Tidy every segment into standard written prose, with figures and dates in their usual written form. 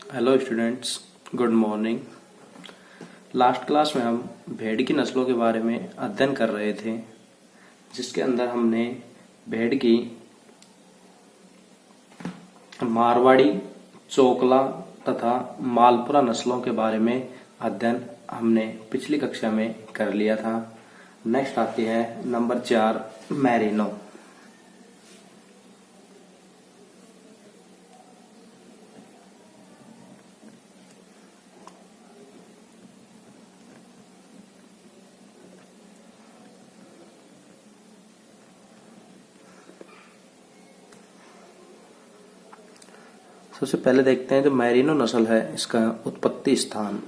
Hello students, good morning. Last class में हम भेड़ की नस्लों के बारे में अध्ययन कर रहे थे, जिसके अंदर हमने भेड़ की मारवाड़ी, चोकला तथा मालपुरा नस्लों के बारे में अध्ययन हमने पिछली कक्षा में कर लिया था। नेक्स्ट आती है नंबर 4 मैरिनो। सबसे पहले देखते हैं जो मैरिनो नस्ल है, इसका उत्पत्ति स्थान।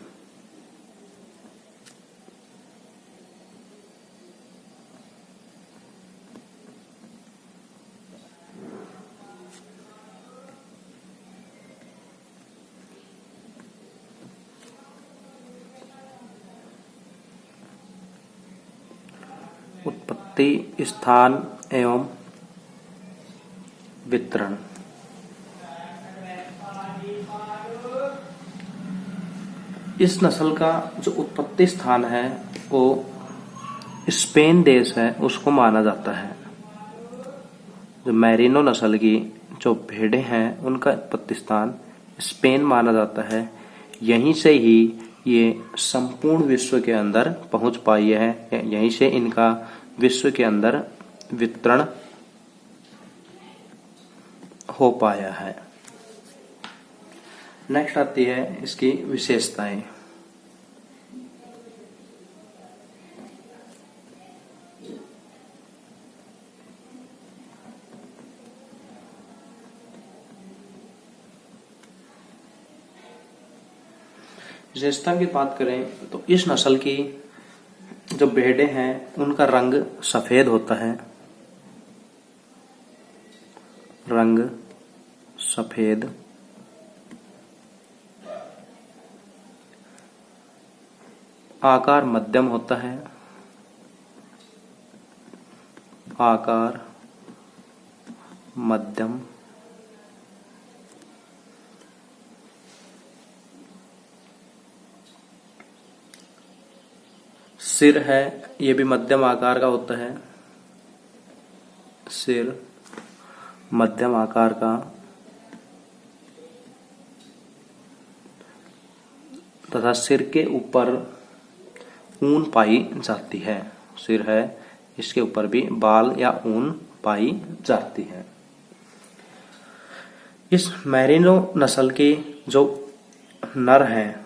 उत्पत्ति स्थान एवं वितरण। इस नस्ल का जो उत्पत्ति स्थान है वो स्पेन देश है, उसको माना जाता है। जो मैरिनो नस्ल की जो भेड़ें हैं उनका उत्पत्ति स्थान स्पेन माना जाता है। यहीं से ही ये संपूर्ण विश्व के अंदर पहुंच पाई है, यहीं से इनका विश्व के अंदर वितरण हो पाया है। नेक्स्ट आती है इसकी विशेषताएं। विशेषता की बात करें तो इस नस्ल की जो भेड़ें हैं उनका रंग सफेद होता है। रंग सफेद, आकार मध्यम होता है। आकार मध्यम, सिर है, ये भी मध्यम आकार का होता है। सिर मध्यम आकार का तथा सिर के ऊपर ऊन पाई जाती है। सिर है, इसके ऊपर भी बाल या ऊन पाई जाती है। इस मैरिनो नस्ल के जो नर हैं,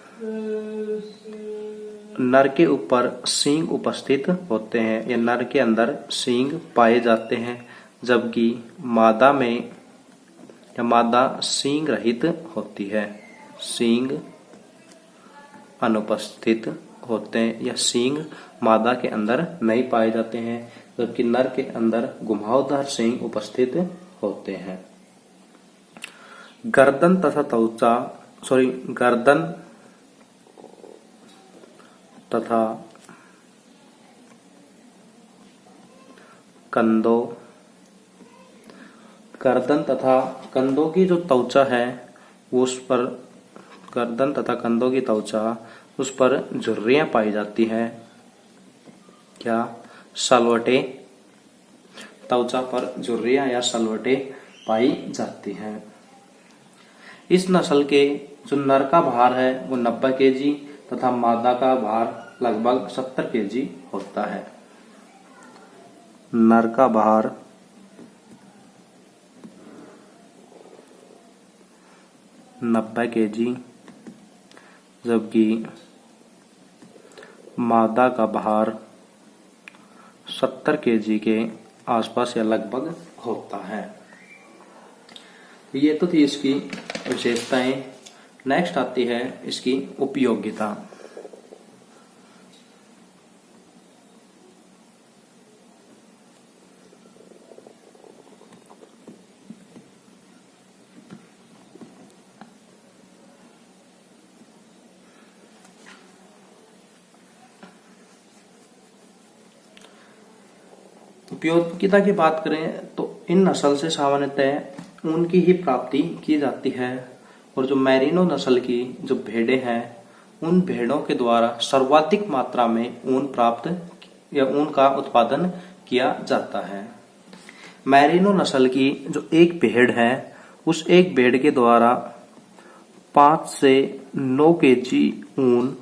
नर के ऊपर सींग उपस्थित होते हैं या नर के अंदर सींग पाए जाते हैं, जबकि मादा में या मादा सींग रहित होती है। सींग अनुपस्थित होते हैं या सींग मादा के अंदर नहीं पाए जाते हैं, जबकि नर के अंदर घुमावदार सींग उपस्थित होते हैं। गर्दन तथा कंधों, गर्दन तथा कंधों की जो त्वचा है उस पर, गर्दन तथा कंधों की त्वचा उस पर झुर्रियां पाई जाती है। क्या? सलवटें, त्वचा पर झुर्रियां या सलवटें पाई जाती हैं। इस नस्ल के जो नर का भार है वो 90 केजी तथा मादा का भार लगभग 70 केजी होता है। नर का भार 90 केजी, जबकि मादा का भार 70 केजी के आसपास या लगभग होता है। ये तो थी इसकी विशेषताएं। नेक्स्ट आती है इसकी उपयोगिता। उपयोगिता की बात करें तो इन नस्ल से सामान्यतः ऊन की ही प्राप्ति की जाती है। और जो मैरिनो नस्ल की जो भेड़ें हैं उन भेड़ों के द्वारा सर्वाधिक मात्रा में ऊन प्राप्त या ऊन का उत्पादन किया जाता है। मैरिनो नस्ल की जो एक भेड़ है उस एक भेड़ के द्वारा 5 से 9 केजी ऊन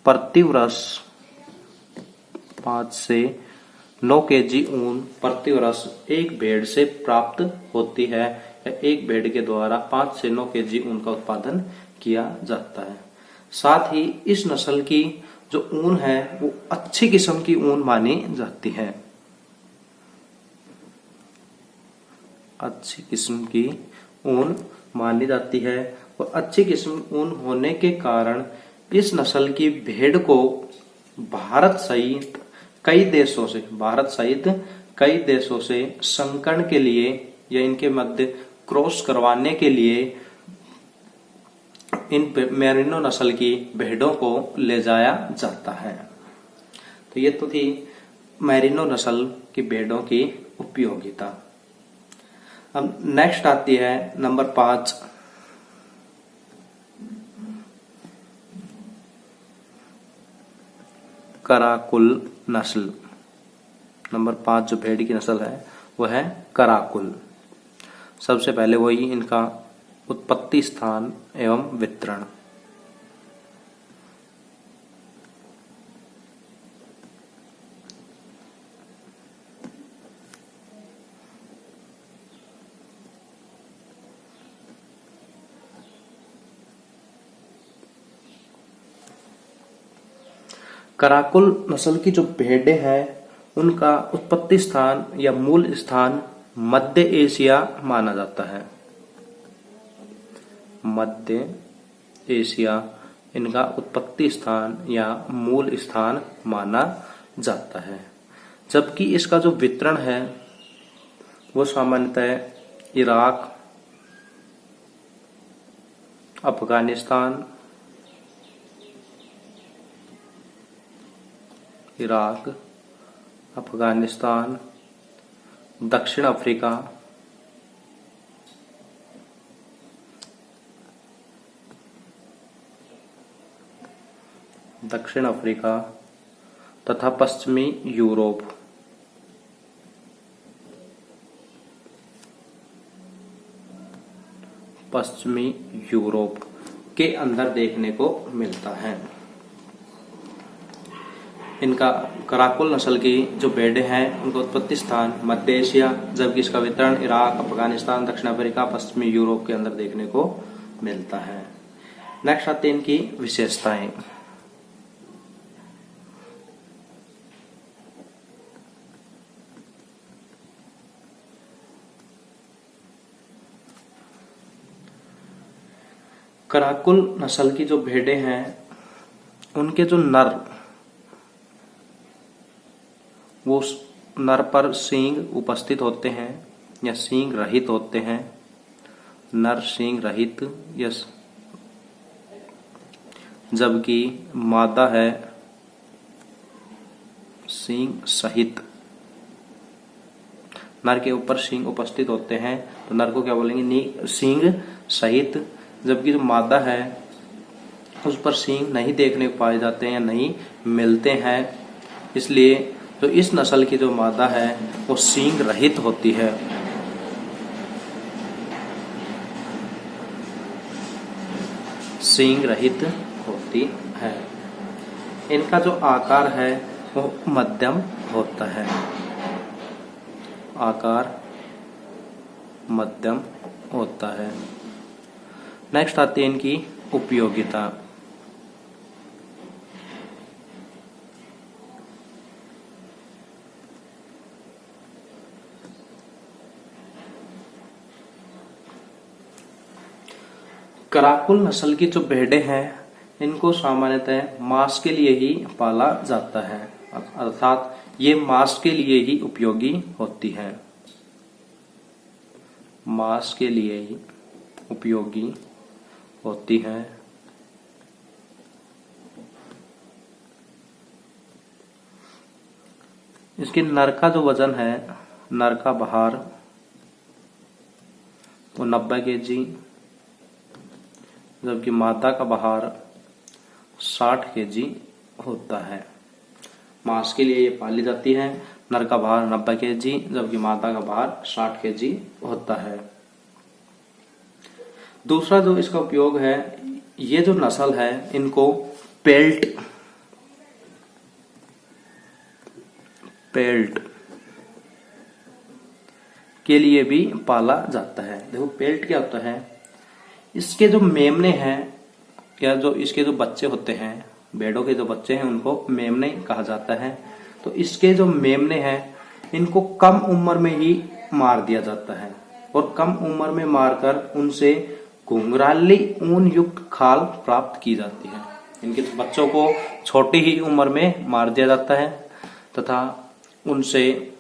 प्रतिवर्ष 5 से 9 केजी ऊन प्रतिवर्ष एक भेड़ से प्राप्त होती है या एक भेड़ के द्वारा 5 से 9 केजी ऊन का उत्पादन किया जाता है। साथ ही इस नस्ल की जो ऊन है वो अच्छी किस्म की ऊन मानी जाती है। अच्छी किस्म की ऊन मानी जाती है और अच्छी किस्म ऊन होने के कारण इस नस्ल की भेड़ को भारत सहित कई देशों से संकरण के लिए या इनके मध्य क्रॉस करवाने के लिए इन मैरिनो नस्ल की भेड़ों को ले जाया जाता है। तो ये तो थी मैरिनो नस्ल की भेड़ों की उपयोगिता। अब नेक्स्ट आती है नंबर 5 कराकुल नस्ल। नंबर 5 जो भेड़ की नस्ल है वह है कराकुल। सबसे पहले वही इनका उत्पत्ति स्थान एवं वितरण। कराकुल नस्ल की जो भेड़ें हैं उनका उत्पत्ति स्थान या मूल स्थान मध्य एशिया माना जाता है। मध्य एशिया इनका उत्पत्ति स्थान या मूल स्थान माना जाता है। जबकि इसका जो वितरण है वो सामान्यतः इराक, अफगानिस्तान, दक्षिण अफ्रीका तथा पश्चिमी यूरोप के अंदर देखने को मिलता है। इनका कराकुल नस्ल की जो भेड़ें हैं उनका उत्पत्ति स्थान मध्य एशिया, जबकि इसका वितरण इराक, अफगानिस्तान, दक्षिण अफ्रीका, पश्चिमी यूरोप के अंदर देखने को मिलता है। नेक्स्ट आते हैं इनकी विशेषताएं। कराकुल नस्ल की जो भेड़ें हैं उनके जो नर पर सींग उपस्थित होते हैं या सींग रहित होते हैं। नर सींग रहित यस, जबकि मादा है सींग सहित। नर के ऊपर सींग उपस्थित होते हैं तो नर को क्या बोलेंगे? सींग सहित। जबकि जो मादा है उस पर सींग नहीं देखने को पाए जाते हैं या नहीं मिलते हैं, इसलिए तो इस नस्ल की जो मादा है वो सींग रहित होती है। सींग रहित होती है। इनका जो आकार है वो मध्यम होता है। आकार मध्यम होता है। नेक्स्ट आती है इनकी उपयोगिता। कराकुल नस्ल की जो भेड़ें हैं इनको सामान्यतः मांस के लिए ही पाला जाता है, अर्थात ये मांस के लिए ही उपयोगी होती है। मांस के लिए ही उपयोगी होती है। इसके नर का जो वजन है, नर का भार वो 90 kg, जबकि मादा का भार 60 kg होता है। मांस के लिए ये पाली जाती है। नर का भार 90 kg, जबकि मादा का भार 60 kg होता है। दूसरा जो इसका उपयोग है, ये जो नस्ल है इनको पेल्ट के लिए भी पाला जाता है। देखो पेल्ट क्या होता है, इसके जो मेमने हैं या जो इसके जो बच्चे होते हैं, भेड़ों के जो बच्चे हैं उनको मेमने कहा जाता है। तो इसके जो मेमने हैं इनको कम उम्र में ही मार दिया जाता है और कम उम्र में मारकर उनसे घुंघराली ऊन युक्त खाल प्राप्त की जाती है। इनके बच्चों को छोटी ही उम्र में मार दिया जाता है तथा उनसे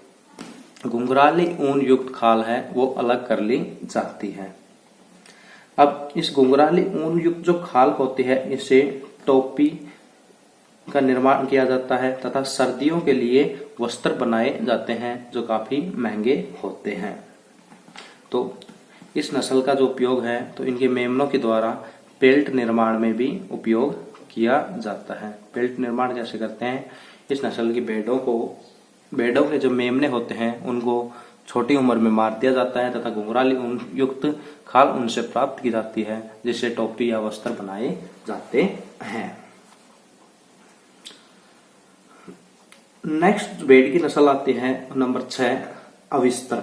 घुंघराली ऊन युक्त खाल है वो अलग कर ली जाती है। अब इस घुंघराली ऊन युक्त जो खाल होती है इससे टोपी का निर्माण किया जाता है तथा सर्दियों के लिए वस्त्र बनाए जाते हैं जो काफी महंगे होते हैं। तो इस नस्ल का जो उपयोग है तो इनके मेमनों के द्वारा पेल्ट निर्माण में भी उपयोग किया जाता है। पेल्ट निर्माण कैसे करते हैं, इस नस्ल की भेड़ों के जो मेमने होते हैं उनको छोटी उम्र में मार दिया जाता है तथा घुंघराली ऊन युक्त खाल उनसे प्राप्त की जाती है जिससे टोपी या वस्त्र बनाए जाते हैं। नेक्स्ट भेड़ की नस्ल आती है नंबर 6, अविवस्त्र।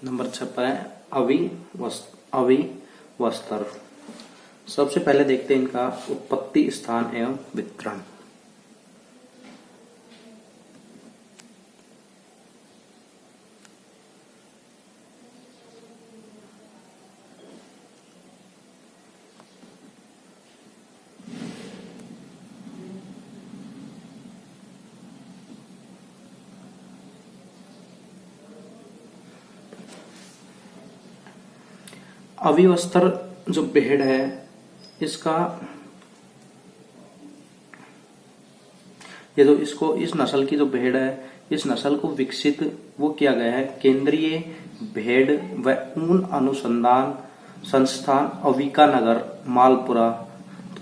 नंबर 6 पर है अविवस्त्र। सबसे पहले देखते हैं इनका उत्पत्ति स्थान एवं वितरण। अविवस्त्र जो भेड़ है इसका ये जो इसको इस नस्ल की जो भेड़ है इस नस्ल को विकसित वो किया गया है केंद्रीय भेड़ व ऊन अनुसंधान संस्थान अविकानगर मालपुरा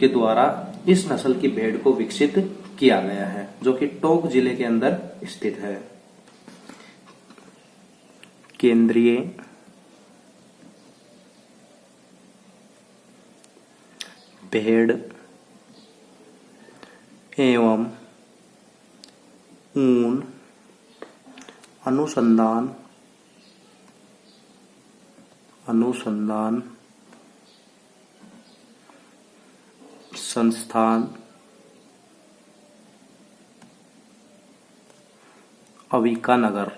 के द्वारा इस नस्ल की भेड़ को विकसित किया गया है जो कि टोंक जिले के अंदर स्थित है। केंद्रीय भेड़ एवं ऊन अनुसंधान संस्थान अविकानगर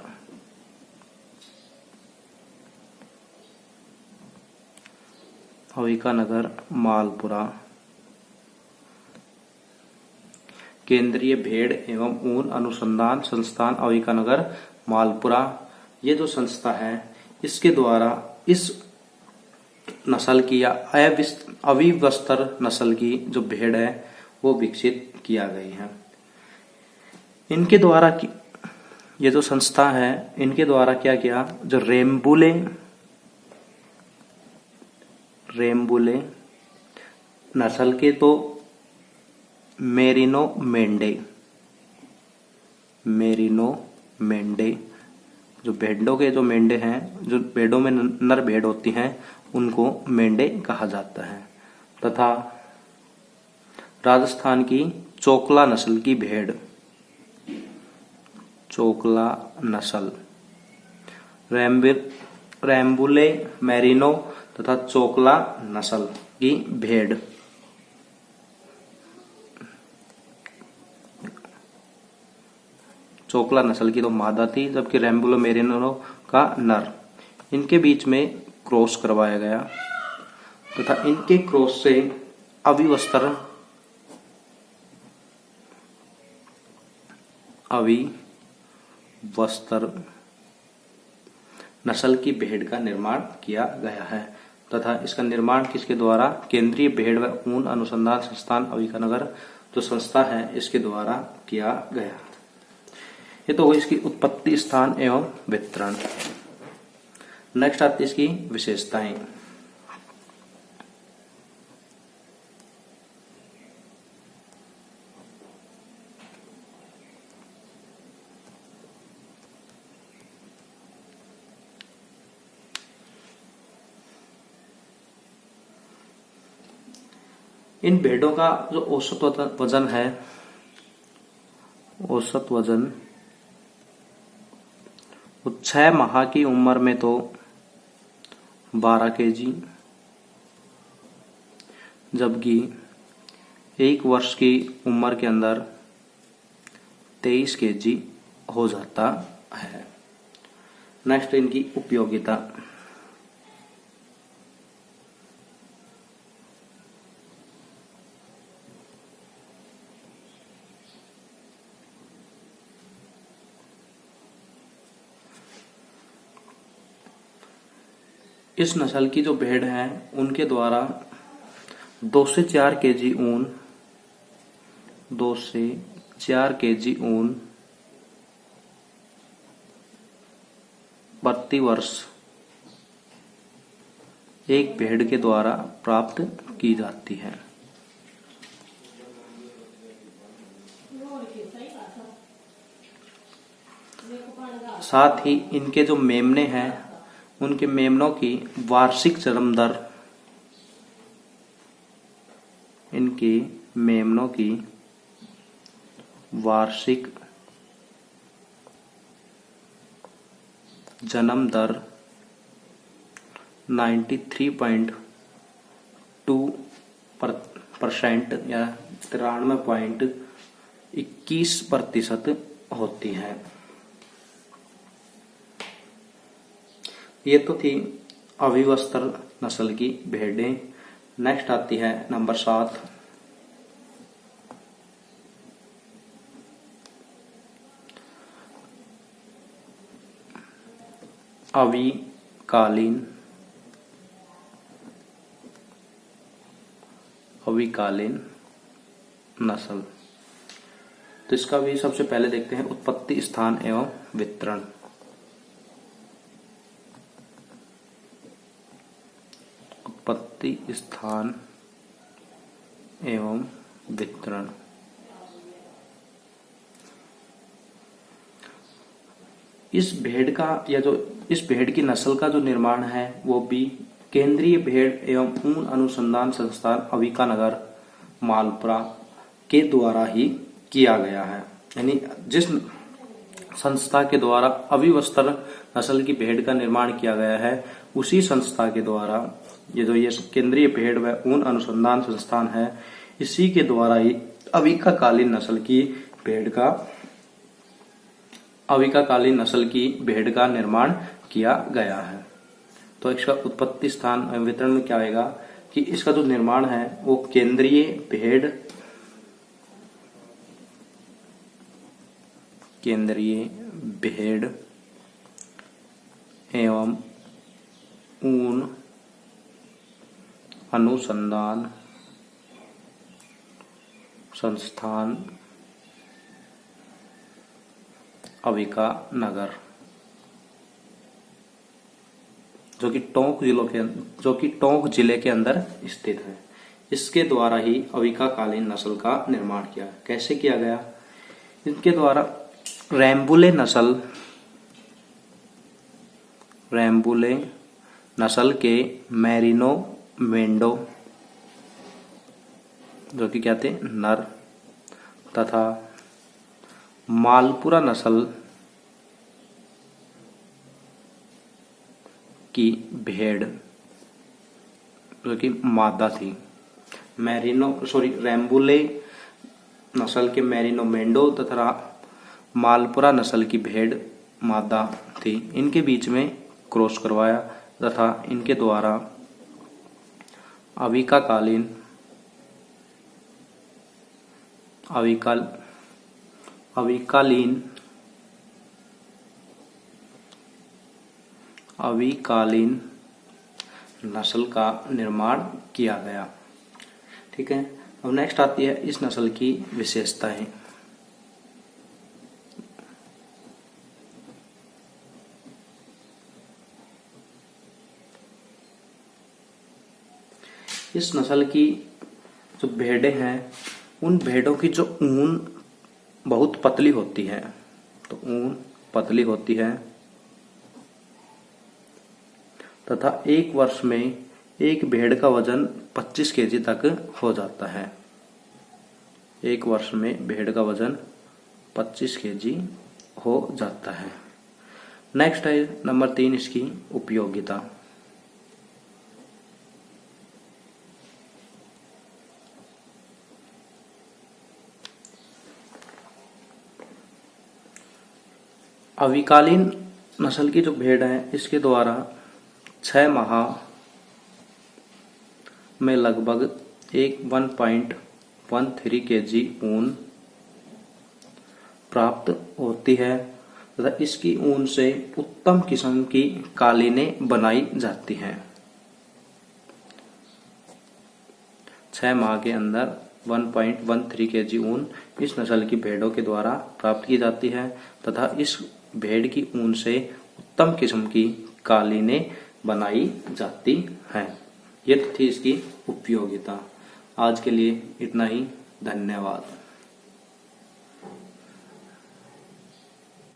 मालपुरा। केंद्रीय भेड़ एवं ऊन अनुसंधान संस्थान अविकानगर मालपुरा, ये जो संस्था है इसके द्वारा इस नस्ल की या अविवस्त्र नस्ल की जो भेड़ है वो विकसित किया गई है। इनके द्वारा ये जो संस्था है इनके द्वारा क्या किया, जो रेम्बुले नस्ल के तो मेरिनो मेंढे जो भेड़ों के जो मेंढे हैं, जो भेड़ों में नर भेड़ होती हैं उनको मेंढे कहा जाता है। तथा राजस्थान की चोकला नस्ल की भेड़, चोकला नस्ल, रैम्बुले मेरिनो तथा चोकला नस्ल की भेड़ चोकला नस्ल की तो मादा थी जबकि रैम्बुलो मेरिनो का नर। इनके बीच में क्रॉस करवाया गया तथा इनके क्रॉस से अविवस्त्र नस्ल की भेड़ का निर्माण किया गया है तथा इसका निर्माण किसके द्वारा? केंद्रीय भेड़ व ऊन अनुसंधान संस्थान अविकानगर जो संस्था है इसके द्वारा किया गया। ये तो हुई इसकी उत्पत्ति, स्थान एवं वितरण। नेक्स्ट आती है इसकी विशेषताएं। इन भेड़ों का जो औसत वजन है, औसत वजन 6 माह की उम्र में तो 12 केजी, जबकि 1 वर्ष की उम्र के अंदर 23 केजी हो जाता है। नेक्स्ट इनकी उपयोगिता। इस नस्ल की जो भेड़ है उनके द्वारा 2 से 4 केजी ऊन, 2 से 4 केजी ऊन प्रति वर्ष एक भेड़ के द्वारा प्राप्त की जाती है। साथ ही इनके जो मेमने हैं उनके मेमनों की वार्षिक जन्म दर, इनके मेमनों की वार्षिक जन्म दर 93.2% या 93.21% होती है। ये तो थी अविवस्त्र नस्ल की भेड़ें। नेक्स्ट आती है नंबर 7, अविकालीन नस्ल। तो इसका भी सबसे पहले देखते हैं उत्पत्ति, स्थान एवं वितरण। उत्पत्ति, स्थान एवं वितरण। इस भेड़ की नस्ल का जो निर्माण है वो भी केंद्रीय भेड़ एवं ऊन अनुसंधान संस्थान अविकानगर मालपुरा के द्वारा ही किया गया है। यानी जिस संस्था के द्वारा अविवस्त्र नस्ल की भेड़ का निर्माण किया गया है उसी संस्था के द्वारा ये केंद्रीय भेड़ व ऊन अनुसंधान संस्थान है, इसी के द्वारा ही अविकालीन नस्ल की भेड़ का निर्माण किया गया है। तो इसका उत्पत्ति, स्थान एवं वितरण में क्या आएगा कि इसका जो निर्माण है वो केंद्रीय भेड़ एवं ऊन अनुसंधान संस्थान अविकानगर जो कि टोंक जिले के अंदर स्थित है, इसके द्वारा ही अविकालीन नस्ल का निर्माण किया। कैसे किया गया? इनके द्वारा रैम्बुले नस्ल के मैरिनो मेंडो जो कि क्या थे? नर, तथा मालपुरा नस्ल की भेड़ जो कि मादा थी। रैम्बुले नस्ल के मैरिनो मेंडो तथा मालपुरा नस्ल की भेड़ मादा थी। इनके बीच में क्रॉस करवाया तथा इनके द्वारा अविकालीन नस्ल का निर्माण किया गया। ठीक है, अब नेक्स्ट आती है इस नस्ल की विशेषताएं। इस नस्ल की जो भेड़ें हैं, उन भेड़ों की जो ऊन बहुत पतली होती है, तो ऊन पतली होती है तथा एक वर्ष में एक भेड़ का वजन 25 केजी तक हो जाता है। एक वर्ष में भेड़ का वजन 25 केजी हो जाता है। नेक्स्ट है नंबर 3 इसकी उपयोगिता। अविकालीन नस्ल की जो भेड़ है, इसके द्वारा 6 माह में लगभग 1.13 केजी ऊन प्राप्त होती है तथा इसकी ऊन से उत्तम किस्म की कालीनें बनाई जाती हैं। 6 माह के अंदर 1.13 केजी ऊन इस नस्ल की भेड़ों के द्वारा प्राप्त की जाती है तथा इस भेड़ की ऊन से उत्तम किस्म की कालीनें बनाई जाती हैं। ये थी इसकी उपयोगिता। आज के लिए इतना ही। धन्यवाद।